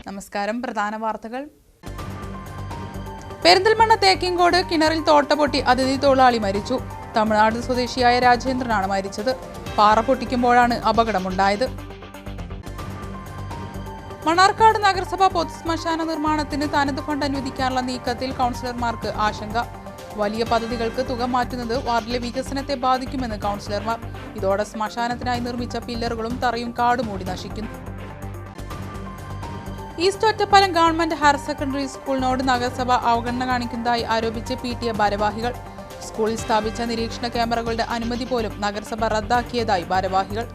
നമസ്കാരം. പ്രധാന വാർത്തകൾ. പെരിന്തൽമണ്ണ തേക്കിൻകോട് കിണറിൽ തോട്ട പൊട്ടി അതിഥി തൊഴിലാളി മരിച്ചു. തമിഴ്നാട് സ്വദേശിയായ രാജേന്ദ്രനാണ് മരിച്ചത്. പാറ പൊട്ടിക്കുമ്പോഴാണ് അപകടമുണ്ടായത്. മണ്ണാർക്കാട് നഗരസഭ പൊതുശ്മശാന നിർമ്മാണത്തിന് തനത് ഫണ്ട് അനുവദിക്കാനുള്ള നീക്കത്തിൽ കൗൺസിലർമാർക്ക് ആശങ്ക. വലിയ പദ്ധതികൾക്ക് തുക മാറ്റുന്നത് വാർഡിലെ വികസനത്തെ ബാധിക്കുമെന്ന് കൗൺസിലർമാർ. ഇതോടെ ശ്മശാനത്തിനായി നിർമ്മിച്ച പില്ലറുകളും തറയും കാടുമൂടി നശിക്കുന്നു. East Ottapalam government higher secondary സ്കൂളിനോട് നഗരസഭ അവഗണന കാണിക്കുന്നതായി ആരോപിച്ച് PTA ഭാരവാഹികൾ. സ്കൂളിൽ സ്ഥാപിച്ച നിരീക്ഷണ ക്യാമറകളുടെ അനുമതി പോലും നഗരസഭ റദ്ദാക്കിയതായി ഭാരവാഹികൾ.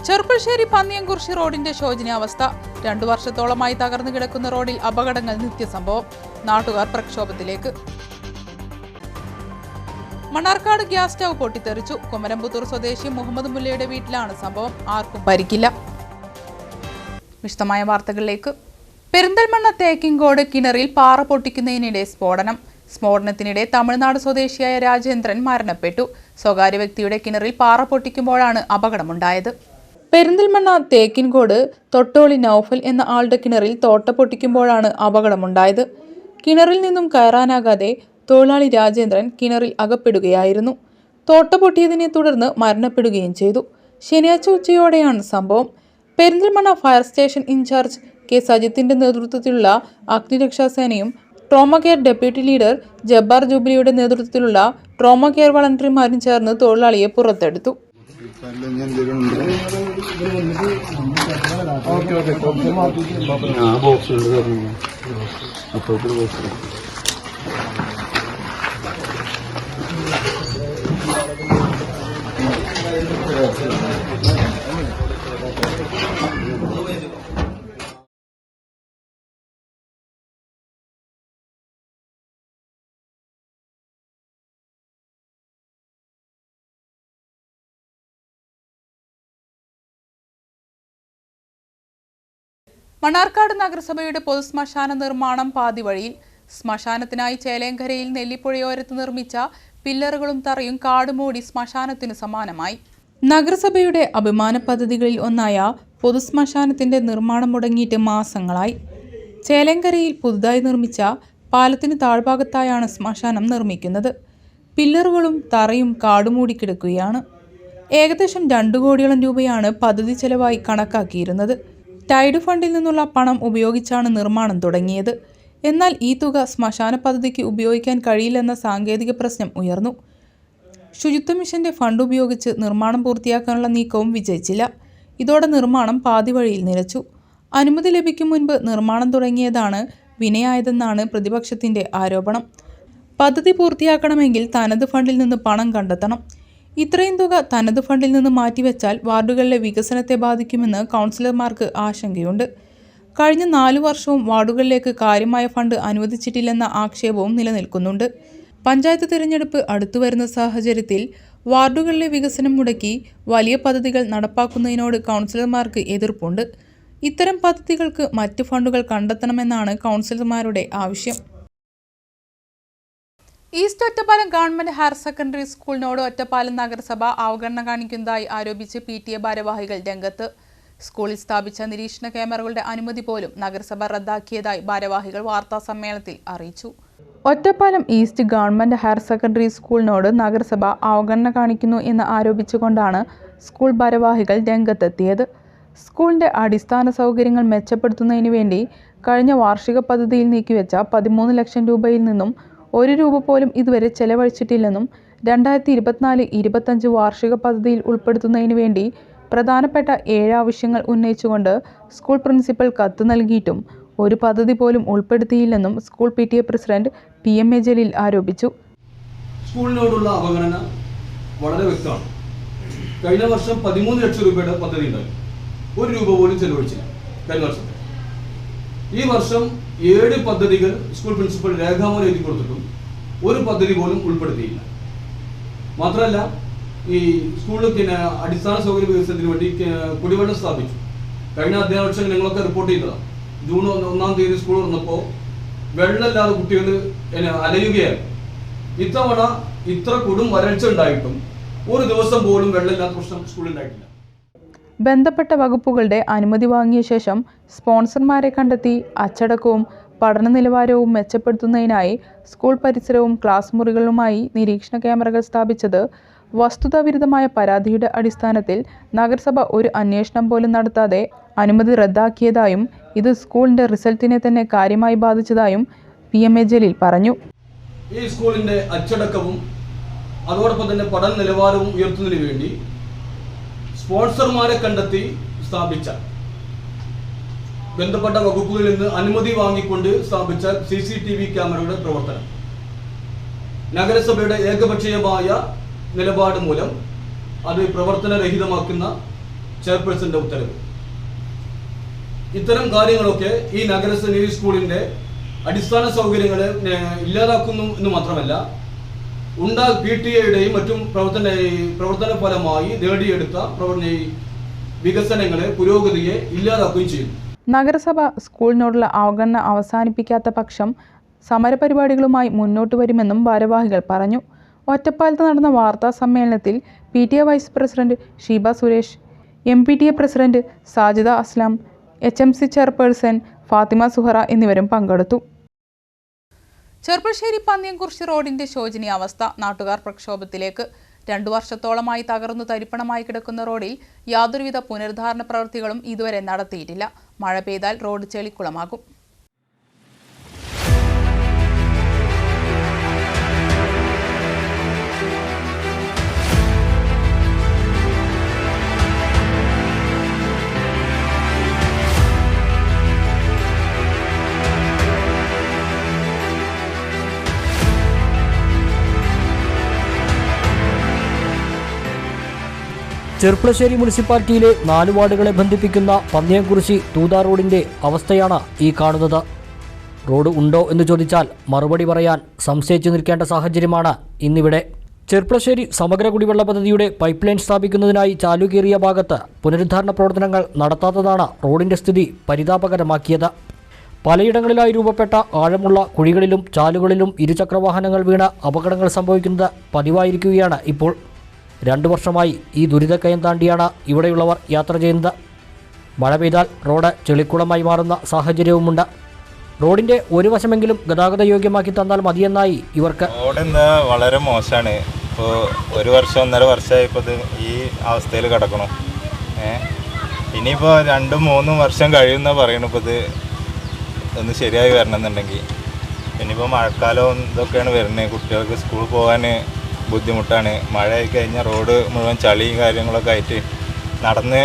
ചെറുപ്പശ്ശേരി പന്നിയംകുറിശി റോഡിന്റെ ശോചനീയാവസ്ഥ. 2 വർഷത്തോളമായി തകർന്നു കിടക്കുന്ന റോഡിൽ അപകടങ്ങൾ നിത്യസംഭവം. നാട്ടുകാർ പ്രക്ഷോഭത്തിലേക്ക്. മണ്ണാർക്കാട് ഗ്യാസ് സ്റ്റൗ പൊട്ടിത്തെറിച്ചു. കുമരംപുത്തൂർ സ്വദേശി മുഹമ്മദ് മുല്ലയുടെ വീട്ടിലാണ് സംഭവം. ആർക്കും പരിക്കില്ല. വിശദമായ വാർത്തകളിലേക്ക്. പെരിന്തൽമണ്ണ തേക്കിൻകോട് കിണറിൽ പാറ പൊട്ടിക്കുന്നതിനിടെ സ്ഫോടനത്തിനിടെ തമിഴ്നാട് സ്വദേശിയായ രാജേന്ദ്രൻ മരണപ്പെട്ടു. സ്വകാര്യ വ്യക്തിയുടെ കിണറിൽ പാറ പൊട്ടിക്കുമ്പോഴാണ് അപകടമുണ്ടായത്. പെരിന്തൽമണ്ണ തേക്കിൻകോട് തൊട്ടോളി നൌഫൽ എന്ന ആളുടെ കിണറിൽ തോട്ട പൊട്ടിക്കുമ്പോഴാണ് അപകടമുണ്ടായത്. കിണറിൽ നിന്നും കയറാനാകാതെ തൊഴിലാളി രാജേന്ദ്രൻ കിണറിൽ അകപ്പെടുകയായിരുന്നു. തോട്ട പൊട്ടിയതിനെ തുടർന്ന് മരണപ്പെടുകയും ചെയ്തു. ശനിയാഴ്ച ഉച്ചയോടെയാണ് സംഭവം. Perinthalmanna fire station in charge K. സജിത്തിന്റെ നേതൃത്വത്തിലുള്ള അഗ്നിരക്ഷാസേനയും trauma care deputy leader Jabbar ജൂബിലിയുടെ നേതൃത്വത്തിലുള്ള ട്രോമ കെയർ വളണ്ടിയർമാരും ചേർന്ന് തൊഴിലാളിയെ പുറത്തെടുത്തു. മണ്ണാർക്കാട് നഗരസഭയുടെ പൊതുശ്മശാന നിർമ്മാണം പാതിവഴിയിൽ. ശ്മശാനത്തിനായി ചേലേങ്കരയിൽ നെല്ലിപ്പുഴയോരത്ത് നിർമ്മിച്ച പില്ലറുകളും തറയും കാടുമൂടി ശ്മശാനത്തിനു സമാനമായി. നഗരസഭയുടെ അഭിമാന പദ്ധതികളിൽ ഒന്നായ പൊതുശ്മശാനത്തിന്റെ നിർമ്മാണം മുടങ്ങിയിട്ട് മാസങ്ങളായി. ചേലേങ്കരയിൽ പുതുതായി നിർമ്മിച്ച പാലത്തിന് താഴ്ഭാഗത്തായാണ് ശ്മശാനം നിർമ്മിക്കുന്നത്. പില്ലറുകളും തറയും കാടുമൂടി കിടക്കുകയാണ്. ഏകദേശം 2 കോടിയോളം രൂപയാണ് പദ്ധതി ചെലവായി കണക്കാക്കിയിരുന്നത്. ടൈഡ് ഫണ്ടിൽ നിന്നുള്ള പണം ഉപയോഗിച്ചാണ് നിർമ്മാണം തുടങ്ങിയത്. എന്നാൽ ഈ തുക ശ്മശാന പദ്ധതിക്ക് ഉപയോഗിക്കാൻ കഴിയില്ലെന്ന സാങ്കേതിക പ്രശ്നം ഉയർന്നു. ശുചിത്വ മിഷന്റെ ഫണ്ട് ഉപയോഗിച്ച് നിർമ്മാണം പൂർത്തിയാക്കാനുള്ള നീക്കവും വിജയിച്ചില്ല. ഇതോടെ നിർമ്മാണം പാതിവഴിയിൽ നിലച്ചു. അനുമതി ലഭിക്കും മുൻപ് നിർമ്മാണം തുടങ്ങിയതാണ് വിനയായതെന്നാണ് പ്രതിപക്ഷത്തിന്റെ ആരോപണം. പദ്ധതി പൂർത്തിയാക്കണമെങ്കിൽ തനത് ഫണ്ടിൽ നിന്ന് പണം കണ്ടെത്തണം. ഇത്രയും തുക തനത് ഫണ്ടിൽ നിന്ന് മാറ്റിവെച്ചാൽ വാർഡുകളിലെ വികസനത്തെ ബാധിക്കുമെന്ന് കൗൺസിലർമാർക്ക് ആശങ്കയുണ്ട്. കഴിഞ്ഞ 4 വർഷവും വാർഡുകളിലേക്ക് കാര്യമായ ഫണ്ട് അനുവദിച്ചിട്ടില്ലെന്ന ആക്ഷേപവും നിലനിൽക്കുന്നുണ്ട്. പഞ്ചായത്ത് തിരഞ്ഞെടുപ്പ് അടുത്തുവരുന്ന സാഹചര്യത്തിൽ വാർഡുകളിലെ വികസനം മുടക്കി വലിയ പദ്ധതികൾ നടപ്പാക്കുന്നതിനോട് കൗൺസിലർമാർക്ക് എതിർപ്പുണ്ട്. ഇത്തരം പദ്ധതികൾക്ക് മറ്റ് ഫണ്ടുകൾ കണ്ടെത്തണമെന്നാണ് കൗൺസിലർമാരുടെ ആവശ്യം. East Ottapalam government higher secondary സ്കൂളിനോട് ഒറ്റപ്പാലം നഗരസഭ അവഗണന കാണിക്കുന്നതായി ആരോപിച്ച് PTA ഭാരവാഹികൾ രംഗത്ത്. സ്കൂളിൽ സ്ഥാപിച്ച നിരീക്ഷണ ക്യാമറകളുടെ അനുമതി പോലും നഗരസഭ റദ്ദാക്കിയതായി ഭാരവാഹികൾ വാർത്താസമ്മേളനത്തിൽ അറിയിച്ചു. Ottapalam east government higher secondary സ്കൂളിനോട് നഗരസഭ അവഗണന കാണിക്കുന്നു എന്ന് ആരോപിച്ചുകൊണ്ടാണ് സ്കൂൾ ഭാരവാഹികൾ രംഗത്തെത്തിയത്. സ്കൂളിന്റെ അടിസ്ഥാന സൗകര്യങ്ങൾ മെച്ചപ്പെടുത്തുന്നതിന് വേണ്ടി കഴിഞ്ഞ വാർഷിക പദ്ധതിയിൽ നീക്കിവെച്ച 13 ലക്ഷം രൂപയിൽ നിന്നും 1 രൂപ പോലും ഇതുവരെ ചെലവഴിച്ചിട്ടില്ലെന്നും 2024-25 വാർഷിക പദ്ധതിയിൽ ഉൾപ്പെടുത്തുന്നതിന് വേണ്ടി പ്രധാനപ്പെട്ട 7 ആവശ്യങ്ങൾ ഉന്നയിച്ചുകൊണ്ട് സ്കൂൾ പ്രിൻസിപ്പൽ കത്ത് നൽകിയിട്ടും ഒരു പദ്ധതി പോലും ഉൾപ്പെടുത്തിയില്ലെന്നും school PTA president PMA Jaleel ആരോപിച്ചു. സ്കൂളിനോടുള്ള അവഗണന വളരെ വ്യക്തമാണ്. കഴിഞ്ഞ വർഷം 13 ലക്ഷം രൂപയുടെ പദ്ധതി ഉണ്ടായി. 1 രൂപ പോലും ചെലവഴിച്ചില്ല കഴിഞ്ഞ വർഷം. ഈ വർഷം 7 പദ്ധതികൾ സ്കൂൾ പ്രിൻസിപ്പൽ രേഖാമൂലം എഴുതി കൊടുത്തിട്ടും ഒരു പദ്ധതി പോലും ഉൾപ്പെടുത്തിയില്ല. മാത്രമല്ല, ഈ സ്കൂളിൽ അടിസ്ഥാന സൗകര്യ വികസനത്തിന് വേണ്ടി കുടിവെള്ളം സ്ഥാപിച്ചു. കഴിഞ്ഞ അധ്യയന വർഷം നിങ്ങളൊക്കെ റിപ്പോർട്ട് ചെയ്തതാണ്. ജൂൺ 1-ാം തീയതി സ്കൂൾ തുറന്നപ്പോൾ വെള്ളമില്ലാതെ കുട്ടികൾ അലയുകയായിരുന്നു. ഇത്തവണ ഇത്ര കൊടും വരൾച്ച ഉണ്ടായിട്ടും ഒരു ദിവസം പോലും വെള്ളമില്ലാത്ത പ്രശ്നം സ്കൂളിൽ ഉണ്ടായിട്ടില്ല. ബന്ധപ്പെട്ട വകുപ്പുകളുടെ അനുമതി വാങ്ങിയ ശേഷം സ്പോൺസർമാരെ കണ്ടെത്തി അച്ചടക്കവും പഠന നിലവാരവും മെച്ചപ്പെടുത്തുന്നതിനായി സ്കൂൾ പരിസരവും ക്ലാസ് മുറികളുമായി നിരീക്ഷണ ക്യാമറകൾ സ്ഥാപിച്ചത് വസ്തുതാവിരുദ്ധമായ പരാതിയുടെ അടിസ്ഥാനത്തിൽ നഗരസഭ ഒരു അന്വേഷണം പോലും നടത്താതെ അനുമതി റദ്ദാക്കിയതായും ഇത് സ്കൂളിന്റെ റിസൾട്ടിനെ തന്നെ കാര്യമായി ബാധിച്ചതായും PMA ജലീൽ പറഞ്ഞു. ഈ സ്കൂളിന്റെ അച്ചടക്കവും അതോടൊപ്പം തന്നെ പഠന നിലവാരവും ഉയർത്തുന്നതിന് വേണ്ടി സ്പോൺസർമാരെ കണ്ടെത്തി സ്ഥാപിച്ച ബന്ധപ്പെട്ട വകുപ്പുകളിൽ നിന്ന് അനുമതി വാങ്ങിക്കൊണ്ട് സ്ഥാപിച്ച CCTV ക്യാമറയുടെ പ്രവർത്തനം നഗരസഭയുടെ ഏകപക്ഷീയമായ നിലപാട് മൂലം അത് പ്രവർത്തനരഹിതമാക്കുന്ന ചെയർപേഴ്സന്റെ ഉത്തരവ്. ഇത്തരം കാര്യങ്ങളൊക്കെ ഈ നഗരസഭ ഈ സ്കൂളിന്റെ അടിസ്ഥാന സൗകര്യങ്ങളെ ഇല്ലാതാക്കുന്നു എന്ന് മാത്രമല്ല PTA മറ്റും പ്രവർത്തന ഫലമായി നേടിയെടുത്ത വികസനങ്ങളെ പുരോഗതിയെ ഇല്ലാതാക്കുകയും ചെയ്യുന്നു. നഗരസഭ സ്കൂളിനോടുള്ള അവഗണന അവസാനിപ്പിക്കാത്ത പക്ഷം സമരപരിപാടികളുമായി മുന്നോട്ട് വരുമെന്നും ഭാരവാഹികൾ പറഞ്ഞു. ഒറ്റപ്പാലത്ത് നടന്ന വാർത്താ സമ്മേളനത്തിൽ PTA vice president Sheeba Suresh, MPTA president Sajida Aslam, HMC chairperson Fathima Suhara എന്നിവരും പങ്കെടുത്തു. ചെർപ്പശ്ശേരി പന്നിയംകുറിശി റോഡിന്റെ ശോചനീയാവസ്ഥ. നാട്ടുകാർ പ്രക്ഷോഭത്തിലേക്ക്. 2 വർഷത്തോളമായി തകർന്നു തരിപ്പണമായി കിടക്കുന്ന റോഡിൽ യാതൊരുവിധ പുനരുദ്ധാരണ പ്രവൃത്തികളും ഇതുവരെ നടത്തിയിട്ടില്ല. മഴ പെയ്താൽ റോഡ് ചെളിക്കുളമാകും. ചെർപ്പശ്ശേരി മുനിസിപ്പാലിറ്റിയിലെ 4 വാർഡുകളെ ബന്ധിപ്പിക്കുന്ന പന്നിയംകുറിശി തൂതാ റോഡിന്റെ അവസ്ഥയാണ് ഈ കാണുന്നത്. റോഡ് ഉണ്ടോ എന്ന് ചോദിച്ചാൽ മറുപടി പറയാൻ സംശയിച്ചു നിൽക്കേണ്ട സാഹചര്യമാണ് ഇന്നിവിടെ. ചെർപ്പശ്ശേരി സമഗ്ര കുടിവെള്ള പദ്ധതിയുടെ പൈപ്പ് ലൈൻ സ്ഥാപിക്കുന്നതിനായി ചാലുകീറിയ ഭാഗത്ത് പുനരുദ്ധാരണ പ്രവർത്തനങ്ങൾ നടത്താത്തതാണ് റോഡിന്റെ സ്ഥിതി പരിതാപകരമാക്കിയത്. പലയിടങ്ങളിലായി രൂപപ്പെട്ട ആഴമുള്ള കുഴികളിലും ചാലുകളിലും ഇരുചക്രവാഹനങ്ങൾ വീണ് അപകടങ്ങൾ സംഭവിക്കുന്നത് പതിവായിരിക്കുകയാണ് ഇപ്പോൾ. 2 വർഷമായി ഈ ദുരിതക്കയം താണ്ടിയാണ് ഇവിടെയുള്ളവർ യാത്ര ചെയ്യുന്നത്. മഴ പെയ്താൽ റോഡ് ചെളിക്കുളമായി മാറുന്ന സാഹചര്യവുമുണ്ട്. റോഡിന്റെ ഒരു വശമെങ്കിലും ഗതാഗത യോഗ്യമാക്കി തന്നാൽ മതിയെന്നായി ഇവർക്ക്. റോഡ് വളരെ മോശമാണ്. ഇപ്പോൾ 1 വർഷം 1.5 വർഷമായി ഇപ്പോൾ ഇത് ഈ അവസ്ഥയിൽ കിടക്കണം. ഇനിയിപ്പോൾ 2-3 വർഷം കഴിയുമെന്ന് പറയുന്നു ഇപ്പോൾ ഇത് ഒന്ന് ശരിയായി വരണമെന്നുണ്ടെങ്കിൽ. ഇനിയിപ്പോൾ മഴക്കാലവും ഇതൊക്കെയാണ് വരുന്നത്. കുട്ടികൾക്ക് സ്കൂളിൽ പോകാൻ ബുദ്ധിമുട്ടാണ്. മഴ ആയി കഴിഞ്ഞാൽ റോഡ് മുഴുവൻ ചളിയും കാര്യങ്ങളൊക്കെ ആയിട്ട് നടന്ന്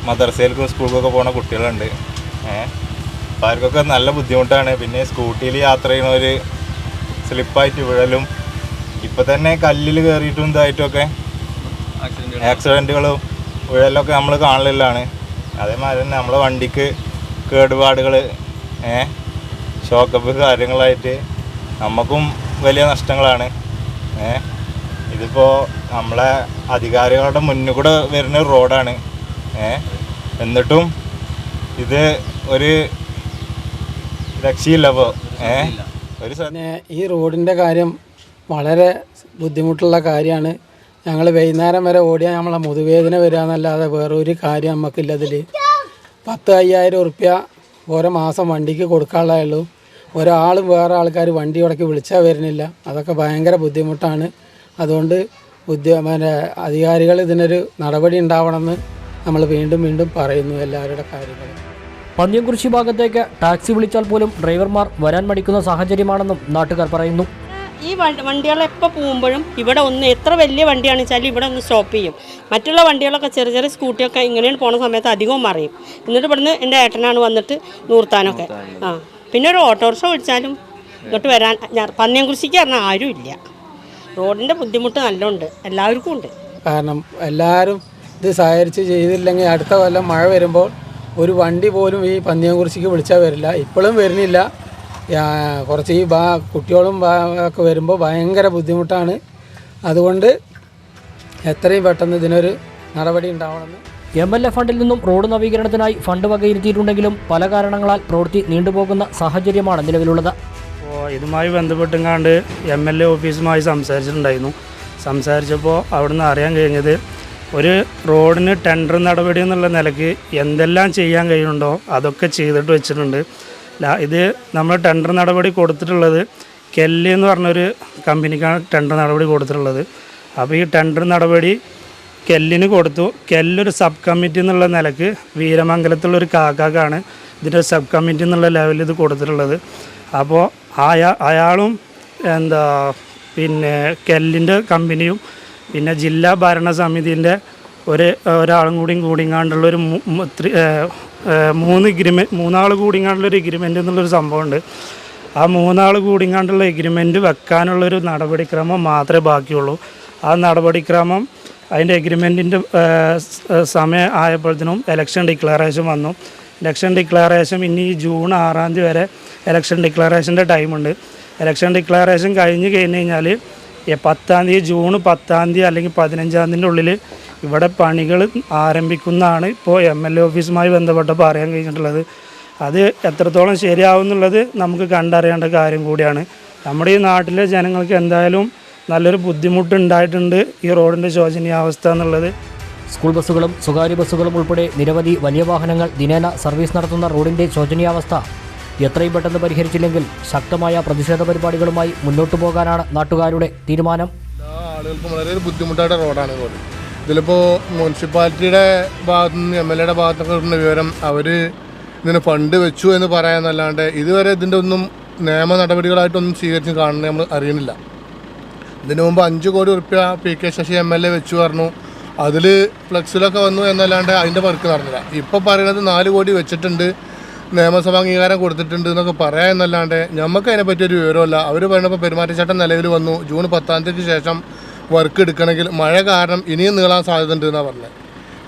മദ്രസയിലേക്കും സ്കൂളിലേക്കൊക്കെ പോകുന്ന കുട്ടികളുണ്ട്. അപ്പോൾ അവർക്കൊക്കെ നല്ല ബുദ്ധിമുട്ടാണ്. പിന്നെ സ്കൂട്ടിയിൽ യാത്ര ചെയ്യുന്നവർ സ്ലിപ്പായിട്ട് വീഴലും ഇപ്പോൾ തന്നെ കല്ലിൽ കയറിയിട്ടും ഇതായിട്ടുമൊക്കെ ആക്സിഡൻറ്റുകളും വീഴലൊക്കെ നമ്മൾ കാണലില്ലാണ്. അതേമാതിരി തന്നെ നമ്മളെ വണ്ടിക്ക് കേടുപാടുകൾ ഷോക്കപ്പ് കാര്യങ്ങളായിട്ട് നമുക്കും വലിയ നഷ്ടങ്ങളാണ്. ഇതിപ്പോൾ നമ്മളെ അധികാരികളുടെ മുന്നിൽ കൂടെ വരുന്ന റോഡാണ്. എന്നിട്ടും ഇത് ഒരു രക്ഷയില്ല. ഇപ്പോൾ ഈ റോഡിൻ്റെ കാര്യം വളരെ ബുദ്ധിമുട്ടുള്ള കാര്യമാണ്. ഞങ്ങൾ വൈകുന്നേരം വരെ ഓടിയാൽ നമ്മളെ മുതുവേദന വരിക എന്നല്ലാതെ വേറൊരു കാര്യം നമുക്കില്ല. ഇതിൽ 10,000 ഉറുപ്യ ഓരോ മാസം വണ്ടിക്ക് കൊടുക്കാനുള്ളൂ. ഒരാളും വേറെ ആൾക്കാർ വണ്ടി ഉടക്കി വിളിച്ചാൽ വരുന്നില്ല. അതൊക്കെ ഭയങ്കര ബുദ്ധിമുട്ടാണ്. അതുകൊണ്ട് അധികാരികൾ ഇതിനൊരു നടപടി ഉണ്ടാവണമെന്ന് നമ്മൾ വീണ്ടും വീണ്ടും പറയുന്നു എല്ലാവരുടെ കാര്യങ്ങളും. പന്നിയംകുറിശി ഭാഗത്തേക്ക് ടാക്സി വിളിച്ചാൽ പോലും ഡ്രൈവർമാർ വരാൻ മടിക്കുന്ന സാഹചര്യമാണെന്നും നാട്ടുകാർ പറയുന്നു. ഈ വണ്ടികളെപ്പോൾ പോകുമ്പോഴും ഇവിടെ ഒന്ന് എത്ര വലിയ വണ്ടിയാണെന്ന് വെച്ചാൽ ഇവിടെ ഒന്ന് സ്റ്റോപ്പ് ചെയ്യും. മറ്റുള്ള വണ്ടികളൊക്കെ ചെറിയ ചെറിയ സ്കൂട്ടിയൊക്കെ ഇങ്ങനെയാണ് പോകുന്ന സമയത്ത് അധികവും മറിയും. എന്നിട്ട് ഇവിടുന്ന് എൻ്റെ ഏട്ടനാണ് വന്നിട്ട് നൂർത്താനൊക്കെ. പിന്നെ ഒരു ഓട്ടോറിക്ഷ വിളിച്ചാലും ഇങ്ങോട്ട് വരാൻ പന്നിയംകുറിശിക്ക് പറഞ്ഞാൽ ആരും ഇല്ല. റോഡിൻ്റെ ബുദ്ധിമുട്ട് നല്ലോണ്ട്, എല്ലാവർക്കും ഉണ്ട്. കാരണം എല്ലാവരും ഇത് സഹകരിച്ച് ചെയ്തില്ലെങ്കിൽ അടുത്ത കൊല്ലം മഴ വരുമ്പോൾ ഒരു വണ്ടി പോലും ഈ പന്നിയംകുറിശിക്ക് വിളിച്ചാൽ വരില്ല. ഇപ്പോഴും വരുന്നില്ല. കുറച്ച് ഈ കുട്ടികളും ഒക്കെ വരുമ്പോൾ ഭയങ്കര ബുദ്ധിമുട്ടാണ്. അതുകൊണ്ട് എത്രയും പെട്ടെന്ന് ഇതിനൊരു നടപടി ഉണ്ടാവണമെന്ന്. MLA ഫണ്ടിൽ നിന്നും റോഡ് നവീകരണത്തിനായി ഫണ്ട് വകയിരുത്തിയിട്ടുണ്ടെങ്കിലും പല കാരണങ്ങളാൽ പ്രവൃത്തി നീണ്ടുപോകുന്ന സാഹചര്യമാണ് നിലവിലുള്ളത്. ഇതുമായി ബന്ധപ്പെട്ടുങ്ങാണ്ട് MLA ഓഫീസുമായി സംസാരിച്ചിട്ടുണ്ടായിരുന്നു. സംസാരിച്ചപ്പോൾ അവിടുന്ന് അറിയാൻ കഴിഞ്ഞത് ഒരു റോഡിന് ടെൻഡർ നടപടി എന്നുള്ള നിലയ്ക്ക് എന്തെല്ലാം ചെയ്യാൻ കഴിയുന്നുണ്ടോ അതൊക്കെ ചെയ്തിട്ട് വെച്ചിട്ടുണ്ട്. ഇത് നമ്മൾ ടെൻഡർ നടപടി കൊടുത്തിട്ടുള്ളത് കെല്ലി എന്ന് പറഞ്ഞൊരു കമ്പനിക്കാണ് ടെൻഡർ നടപടി കൊടുത്തിട്ടുള്ളത്. അപ്പോൾ ഈ ടെൻഡർ നടപടി കെല്ലിന് കൊടുത്തു. കെല്ലൊരു സബ് കമ്മിറ്റി എന്നുള്ള നിലയ്ക്ക് വീരമംഗലത്തുള്ളൊരു കാക്കാക്കാണ് ഇതിൻ്റെ സബ് കമ്മിറ്റി എന്നുള്ള ലെവലിൽ ഇത് കൊടുത്തിട്ടുള്ളത്. അപ്പോൾ അയാളും പിന്നെ കെല്ലിൻ്റെ കമ്പനിയും പിന്നെ ജില്ലാ ഭരണസമിതിൻ്റെ ഒരാളും കൂടിങ്ങാണ്ടുള്ളൊരു മൂന്നാൾ കൂടിങ്ങാണ്ടുള്ളൊരു എഗ്രിമെൻ്റ് എന്നുള്ളൊരു സംഭവമുണ്ട്. ആ മൂന്നാൾ കൂടിങ്ങാണ്ടുള്ള എഗ്രിമെൻറ്റ് വെക്കാനുള്ളൊരു നടപടിക്രമം മാത്രമേ ബാക്കിയുള്ളൂ. ആ നടപടിക്രമം അതിൻ്റെ എഗ്രിമെൻറ്റിൻ്റെ സമയം ആയപ്പോഴത്തേനും ഇലക്ഷൻ ഡിക്ലറേഷൻ വന്നു. ഇലക്ഷൻ ഡിക്ലറേഷൻ ഇനി ജൂൺ 6 വരെ ഇലക്ഷൻ ഡിക്ലറേഷൻ്റെ ടൈമുണ്ട്. ഇലക്ഷൻ ഡിക്ലറേഷൻ കഴിഞ്ഞ് കഴിഞ്ഞാൽ 10 ജൂൺ 10 അല്ലെങ്കിൽ 15 ഉള്ളിൽ ഇവിടെ പണികൾ ആരംഭിക്കുന്നതാണ് ഇപ്പോൾ MLA ഓഫീസുമായി ബന്ധപ്പെട്ടപ്പോൾ അറിയാൻ കഴിഞ്ഞിട്ടുള്ളത്. അത് എത്രത്തോളം ശരിയാവും എന്നുള്ളത് നമുക്ക് കണ്ടറിയേണ്ട കാര്യം കൂടിയാണ്. നമ്മുടെ ഈ നാട്ടിലെ ജനങ്ങൾക്ക് എന്തായാലും നല്ലൊരു ബുദ്ധിമുട്ടുണ്ടായിട്ടുണ്ട് ഈ റോഡിൻ്റെ ശോചനീയാവസ്ഥ എന്നുള്ളത്. സ്കൂൾ ബസ്സുകളും സ്വകാര്യ ബസ്സുകളും ഉൾപ്പെടെ നിരവധി വലിയ വാഹനങ്ങൾ ദിനേന സർവീസ് നടത്തുന്ന റോഡിൻ്റെ ശോചനീയാവസ്ഥ എത്രയും പെട്ടെന്ന് പരിഹരിച്ചില്ലെങ്കിൽ ശക്തമായ പ്രതിഷേധ പരിപാടികളുമായി മുന്നോട്ടു പോകാനാണ് നാട്ടുകാരുടെ തീരുമാനം. എല്ലാ ആളുകൾക്കും വളരെ ബുദ്ധിമുട്ടായ റോഡാണ് റോഡ്. ഇതിലിപ്പോൾ മുനിസിപ്പാലിറ്റിയുടെ ഭാഗത്തു നിന്ന് MLAയുടെ ഭാഗത്തൊക്കെ കിട്ടുന്ന വിവരം അവർ ഇതിന് ഫണ്ട് വെച്ചു എന്ന് പറയാമെന്നല്ലാണ്ട് ഇതുവരെ ഇതിൻ്റെ ഒന്നും നിയമ നടപടികളായിട്ടൊന്നും സ്വീകരിച്ച് കാണുന്നത് നമ്മൾ അറിയുന്നില്ല. ഇതിനു മുമ്പ് 5 കോടി റുപ്യ PK ശശി MLA വെച്ചു പറഞ്ഞു. അതിൽ ഫ്ലെക്സിലൊക്കെ വന്നു എന്നല്ലാണ്ട് അതിൻ്റെ വർക്ക് നടന്നില്ല. ഇപ്പോൾ പറയുന്നത് 4 കോടി വെച്ചിട്ടുണ്ട്, നിയമസഭാ അംഗീകാരം കൊടുത്തിട്ടുണ്ട് എന്നൊക്കെ പറയാം എന്നല്ലാണ്ട് നമുക്ക് അതിനെപ്പറ്റി ഒരു വിവരമില്ല. അവർ പറയുന്നപ്പോൾ പെരുമാറ്റച്ചട്ടം നിലവിൽ വന്നു. ജൂൺ 10 ശേഷം വർക്ക് എടുക്കണമെങ്കിൽ മഴ കാരണം ഇനിയും നീളാൻ സാധ്യതയുണ്ട് എന്നാണ് പറഞ്ഞത്.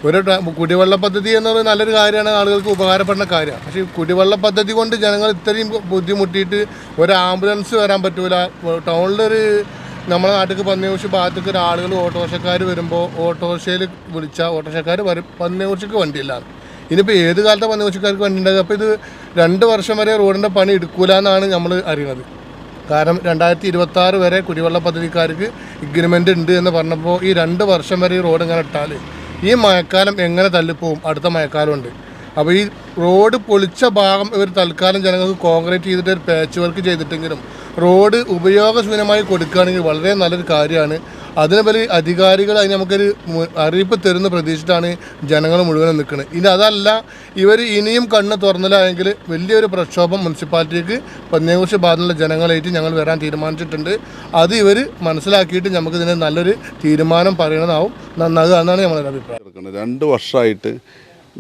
ഒരു കുടിവെള്ള പദ്ധതി എന്നത് നല്ലൊരു കാര്യമാണ്, ആളുകൾക്ക് ഉപകാരപ്പെടുന്ന കാര്യമാണ്. പക്ഷേ കുടിവെള്ള പദ്ധതി കൊണ്ട് ജനങ്ങൾ ഇത്രയും ബുദ്ധിമുട്ടിയിട്ട് ഒരു ആംബുലൻസ് വരാൻ പറ്റൂല. ടൗണിലൊരു നമ്മുടെ നാട്ടിൽ പന്നിയൂർശി ഭാഗത്തേക്ക് ഒരു ആളുകൾ ഓട്ടോറിക്ഷക്കാർ വരുമ്പോൾ ഓട്ടോറിക്ഷയിൽ വിളിച്ചാൽ ഓട്ടോറിക്ഷക്കാർ പന്നിയൂർശിക്ക് വണ്ടിയില്ല. ഇനിയിപ്പോൾ ഏത് കാലത്തെ പന്നിയൂർശിക്കാർക്ക് വണ്ടി ഉണ്ടാകുക? അപ്പോൾ ഇത് 2 വർഷം വരെ റോഡിൻ്റെ പണി എടുക്കൂല എന്നാണ് നമ്മൾ അറിയുന്നത്. കാരണം 2026 വരെ കുടിവെള്ള പദ്ധതിക്കാർക്ക് എഗ്രിമെൻ്റ് ഉണ്ട് എന്ന് പറഞ്ഞപ്പോൾ ഈ 2 വർഷം വരെ ഈ റോഡ് ഇങ്ങനെ ഇട്ടാൽ ഈ മഴക്കാലം എങ്ങനെ തള്ളിപ്പോവും? അടുത്ത മഴക്കാലമുണ്ട്. അപ്പോൾ ഈ റോഡ് പൊളിച്ച ഭാഗം ഇവർ തൽക്കാലം ജനങ്ങൾക്ക് കോൺക്രീറ്റ് ചെയ്തിട്ട് ഒരു പാച്ച് വർക്ക് ചെയ്തിട്ടെങ്കിലും റോഡ് ഉപയോഗശൂന്യമായി കൊടുക്കുകയാണെങ്കിൽ വളരെ നല്ലൊരു കാര്യമാണ്. അതിനുപരി അധികാരികൾ അതിന് നമുക്കൊരു അറിയിപ്പ് തരുന്ന പ്രതീക്ഷിച്ചിട്ടാണ് ജനങ്ങൾ മുഴുവനും നിൽക്കുന്നത്. ഇനി അതല്ല, ഇവർ ഇനിയും കണ്ണ് തുറന്നില്ലെങ്കിൽ വലിയൊരു പ്രക്ഷോഭം മുനിസിപ്പാലിറ്റിക്ക് പന്നിയൂർശി ഭാഗത്തുള്ള ജനങ്ങളായിട്ട് ഞങ്ങൾ വരാൻ തീരുമാനിച്ചിട്ടുണ്ട്. അത് ഇവർ മനസ്സിലാക്കിയിട്ട് നമുക്കിതിന് നല്ലൊരു തീരുമാനം പറയണതാവും നന്നാകുക എന്നാണ് ഞങ്ങളുടെ അഭിപ്രായം. 2 വർഷമായിട്ട്